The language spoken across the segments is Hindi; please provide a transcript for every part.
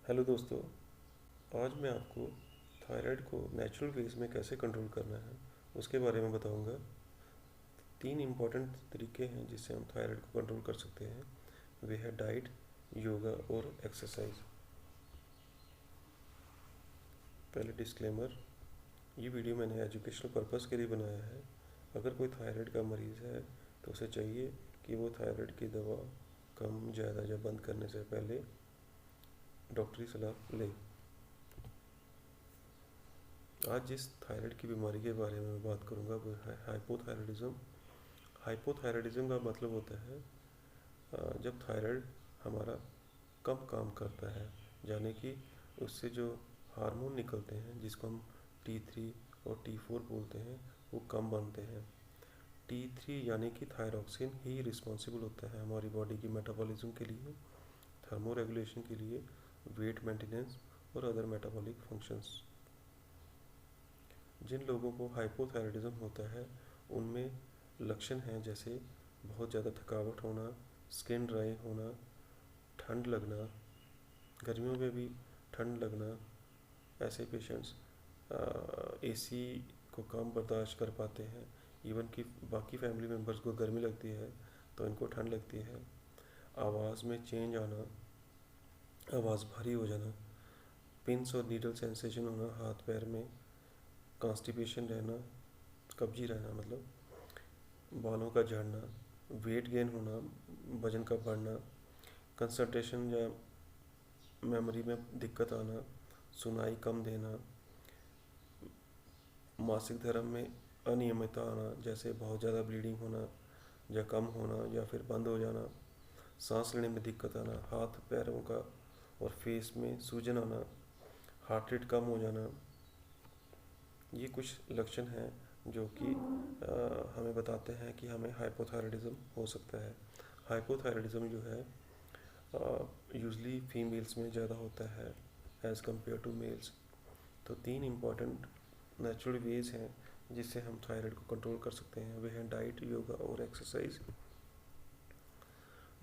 हेलो दोस्तों। आज मैं आपको थायराइड को नेचुरल वेज में कैसे कंट्रोल करना है उसके बारे में बताऊंगा। तीन इम्पॉर्टेंट तरीके हैं जिससे हम थायराइड को कंट्रोल कर सकते हैं। वे है डाइट, योगा और एक्सरसाइज। पहले डिस्क्लेमर, ये वीडियो मैंने एजुकेशनल पर्पस के लिए बनाया है। अगर कोई थायराइड का मरीज़ है तो उसे चाहिए कि वो थायराइड की दवा कम ज़्यादा या बंद करने से पहले डॉक्टरी सलाह ले। आज जिस थायराइड की बीमारी के बारे में मैं बात करूंगा वो है हाइपोथायराइडिज्म। हाइपोथायराइडिज्म का मतलब होता है जब थायराइड हमारा कम काम करता है, यानी कि उससे जो हार्मोन निकलते हैं जिसको हम T3 और T4 बोलते हैं वो कम बनते हैं। T3 यानी कि थायरॉक्सिन ही रिस्पॉन्सिबल होता है हमारी बॉडी की मेटाबॉलिज्म के लिए, थर्मो रेगुलेशन के लिए, वेट मेंटेनेंस और अदर मेटाबॉलिक फंक्शंस। जिन लोगों को हाइपोथायराइडिज्म होता है उनमें लक्षण हैं जैसे बहुत ज़्यादा थकावट होना, स्किन ड्राई होना, ठंड लगना, गर्मियों में भी ठंड लगना। ऐसे पेशेंट्स एसी को कम बर्दाश्त कर पाते हैं। इवन कि बाकी फैमिली मेम्बर्स को गर्मी लगती है तो इनको ठंड लगती है। आवाज़ में चेंज आना, आवाज़ भारी हो जाना, पिंस और नीडल सेंसेशन होना हाथ पैर में, कॉन्स्टिपेशन रहना, कब्जी रहना मतलब, बालों का झड़ना, वेट गेन होना, वजन का बढ़ना, कंसंट्रेशन या मेमोरी में दिक्कत आना, सुनाई कम देना, मासिक धर्म में अनियमितता आना जैसे बहुत ज़्यादा ब्लीडिंग होना या कम होना या फिर बंद हो जाना, सांस लेने में दिक्कत आना, हाथ पैरों का और फेस में सूजन आना, हार्ट रेट कम हो जाना। ये कुछ लक्षण हैं जो कि हमें बताते हैं कि हमें हाइपोथायराइडिज्म हो सकता है। हाइपोथायराइडिज्म जो है यूजली फीमेल्स में ज़्यादा होता है एज़ कम्पेयर टू मेल्स। तो तीन इम्पॉर्टेंट नेचुरल वेज हैं जिससे हम थायराइड को कंट्रोल कर सकते हैं। वे हैं डाइट, योगा और एक्सरसाइज।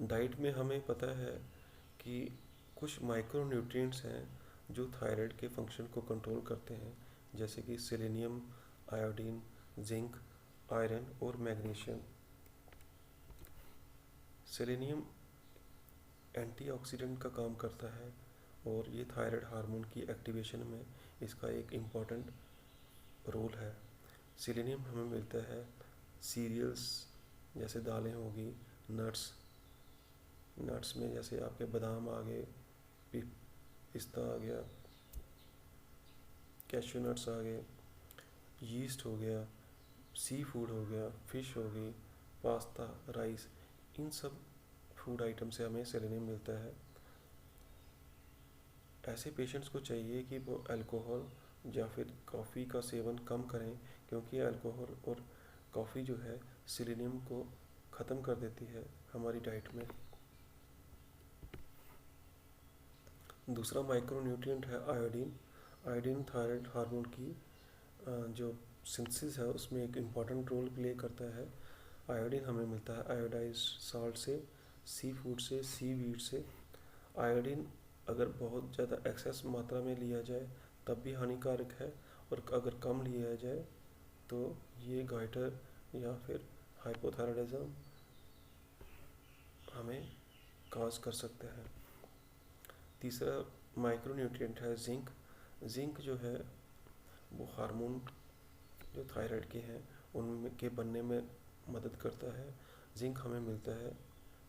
डाइट में हमें पता है कि कुछ माइक्रो न्यूट्रिएंट्स हैं जो थायराइड के फंक्शन को कंट्रोल करते हैं, जैसे कि सेलेनियम, आयोडीन, जिंक, आयरन और मैग्नीशियम। सेलेनियम एंटीऑक्सीडेंट का काम करता है और ये थायराइड हार्मोन की एक्टिवेशन में इसका एक इम्पॉर्टेंट रोल है। सेलेनियम हमें मिलता है सीरियल्स जैसे दालें होगी, नट्स, नट्स में जैसे आपके बादाम आ गए, पिस्ता आ गया, कैश्यू नट्स आ गए, यीस्ट हो गया, सी फूड हो गया, फिश हो गई, पास्ता, राइस, इन सब फूड आइटम से हमें सेलेनियम मिलता है। ऐसे पेशेंट्स को चाहिए कि वो अल्कोहल या फिर कॉफ़ी का सेवन कम करें, क्योंकि अल्कोहल और कॉफ़ी जो है सेलेनियम को ख़त्म कर देती है हमारी डाइट में। दूसरा माइक्रो न्यूट्रिएंट है आयोडीन। आयोडीन थायराइड हार्मोन की जो सिंथेसिस है उसमें एक इम्पॉर्टेंट रोल प्ले करता है। आयोडीन हमें मिलता है आयोडाइज साल्ट से, सी फूड से, सी वीड से। आयोडीन अगर बहुत ज़्यादा एक्सेस मात्रा में लिया जाए तब भी हानिकारक है, और अगर कम लिया जाए तो ये गाइटर या फिर हाइपोथायराइडिज्म हमें काज कर सकता है। तीसरा माइक्रो न्यूट्रिएंट है जिंक। जिंक जो है वो हार्मोन जो थायराइड के हैं उनके बनने में मदद करता है। जिंक हमें मिलता है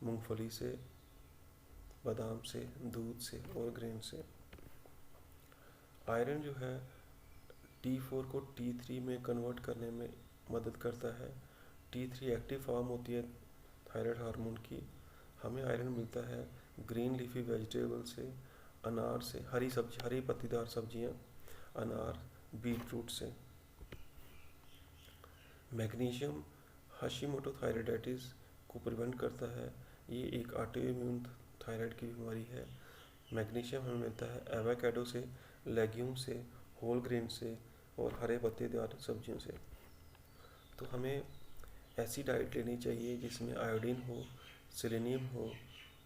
मूंगफली से, बादाम से, दूध से और ग्रेन से। आयरन जो है T4 को T3 में कन्वर्ट करने में मदद करता है। T3 एक्टिव फॉर्म होती है थायराइड हार्मोन की। हमें आयरन मिलता है ग्रीन लीफी वेजिटेबल से, अनार से, हरी सब्जी, हरी पत्तीदार सब्जियां, अनार, बीट रूट से। मैग्नीशियम हाशिमोटो थायराइडाइटिस को प्रिवेंट करता है। ये एक ऑटो इम्यून थायराइड की बीमारी है। मैग्नीशियम हमें मिलता है एवोकाडो से, लेग्यूम से, होल ग्रेन से और हरे पत्तेदार सब्जियों से। तो हमें ऐसी डाइट लेनी चाहिए जिसमें आयोडीन हो, सेलेनियम हो,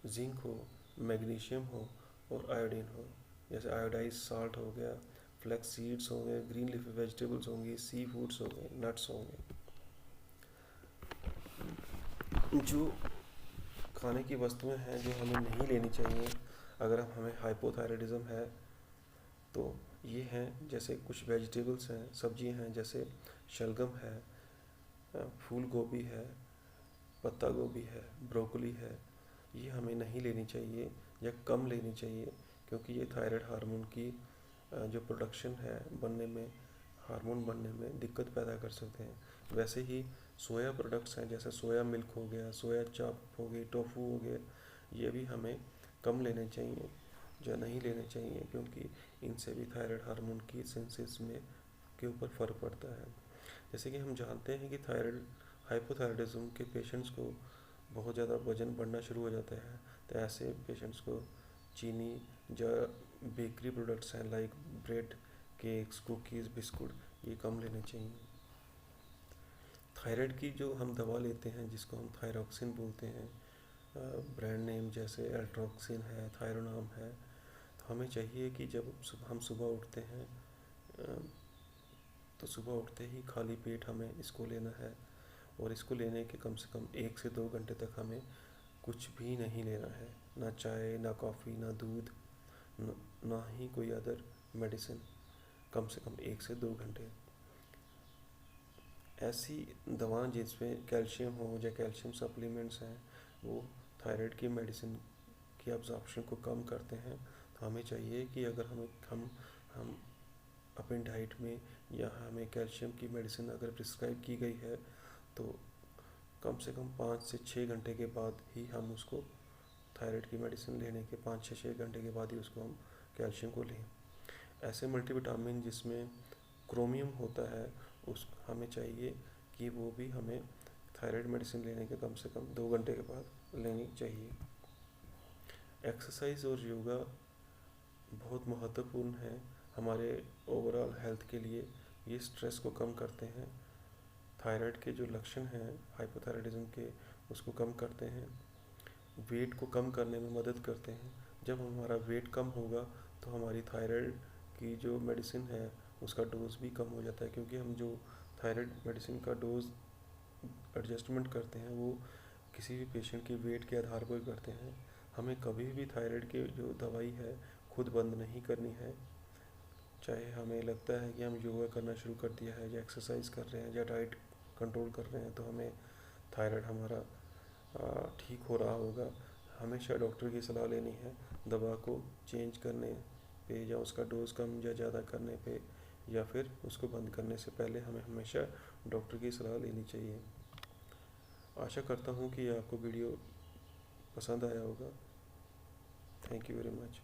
जिंक हो, मैग्नीशियम हो और आयोडीन हो। जैसे आयोडाइज साल्ट हो गया, फ्लैक्स सीड्स होंगे, ग्रीन लीफी वेजिटेबल्स होंगी, सी फूड्स होंगे, नट्स होंगे। जो खाने की वस्तुएं हैं जो हमें नहीं लेनी चाहिए अगर हमें हाइपोथायराइडिज्म है, तो ये हैं जैसे कुछ वेजिटेबल्स हैं, सब्जियां हैं, जैसे शलगम है, फूल गोभी है, पत्ता गोभी है, ब्रोकली है। ये हमें नहीं लेनी चाहिए या कम लेनी चाहिए, क्योंकि ये थायराइड हार्मोन की जो प्रोडक्शन है बनने में, हार्मोन बनने में दिक्कत पैदा कर सकते हैं। वैसे ही सोया प्रोडक्ट्स हैं, जैसे सोया मिल्क हो गया, सोया चाप हो गई, टोफू हो गया, ये भी हमें कम लेने चाहिए, जो नहीं लेने चाहिए, क्योंकि इनसे भी थायराइड हार्मोन की सिंथेसिस में के ऊपर फ़र्क पड़ता है। जैसे कि हम जानते हैं कि थायराइड हाइपोथायराइडिज्म के पेशेंट्स को बहुत ज़्यादा वजन बढ़ना शुरू हो जाता है, तो ऐसे पेशेंट्स को चीनी या बेकरी प्रोडक्ट्स हैं like bread, cakes, cookies, biscuit, ये कम लेने चाहिए। थायराइड की जो हम दवा लेते हैं जिसको हम थायरॉक्सिन बोलते हैं, ब्रांड नेम जैसे एल्ट्रॉक्सिन है, थायरोनाम है, तो हमें चाहिए कि जब हम सुबह उठते हैं तो सुबह उठते ही खाली पेट हमें इसको लेना है, और इसको लेने के कम से कम 1 से 2 घंटे तक हमें कुछ भी नहीं लेना है, ना चाय, ना कॉफ़ी, ना दूध, ना ही कोई अदर मेडिसिन, कम से कम 1 से 2 घंटे। ऐसी दवाएं जिसमें कैल्शियम हो या कैल्शियम सप्लीमेंट्स हैं, वो थायराइड की मेडिसिन की अब्जॉर्प्शन को कम करते हैं, तो हमें चाहिए कि अगर हम अपनी डाइट में या हमें कैल्शियम की मेडिसिन अगर प्रिस्क्राइब की गई है, तो कम से कम 5 से 6 घंटे के बाद ही हम उसको, थायराइड की मेडिसिन लेने के 5 से 6 घंटे के बाद ही उसको हम कैल्शियम को लें। ऐसे मल्टीविटामिन जिसमें क्रोमियम होता है, उस हमें चाहिए कि वो भी हमें थायराइड मेडिसिन लेने के कम से कम 2 घंटे के बाद लेनी चाहिए। एक्सरसाइज और योगा बहुत महत्वपूर्ण है हमारे ओवरऑल हेल्थ के लिए। ये स्ट्रेस को कम करते हैं, थायराइड के जो लक्षण हैं हाइपोथायराइडिज्म के, उसको कम करते हैं, वेट को कम करने में मदद करते हैं। जब हमारा वेट कम होगा तो हमारी थायराइड की जो मेडिसिन है उसका डोज भी कम हो जाता है, क्योंकि हम जो थायराइड मेडिसिन का डोज एडजस्टमेंट करते हैं वो किसी भी पेशेंट के वेट के आधार पर करते हैं। हमें कभी भी थायराइड की जो दवाई है खुद बंद नहीं करनी है, चाहे हमें लगता है कि हम योगा करना शुरू कर दिया है या एक्सरसाइज कर रहे हैं या डाइट कंट्रोल कर रहे हैं तो हमें थायराइड हमारा ठीक हो रहा होगा, हमेशा डॉक्टर की सलाह लेनी है दवा को चेंज करने पे या उसका डोज कम या ज़्यादा करने पे, या फिर उसको बंद करने से पहले हमें हमेशा डॉक्टर की सलाह लेनी चाहिए। आशा करता हूँ कि आपको वीडियो पसंद आया होगा। Thank you very much.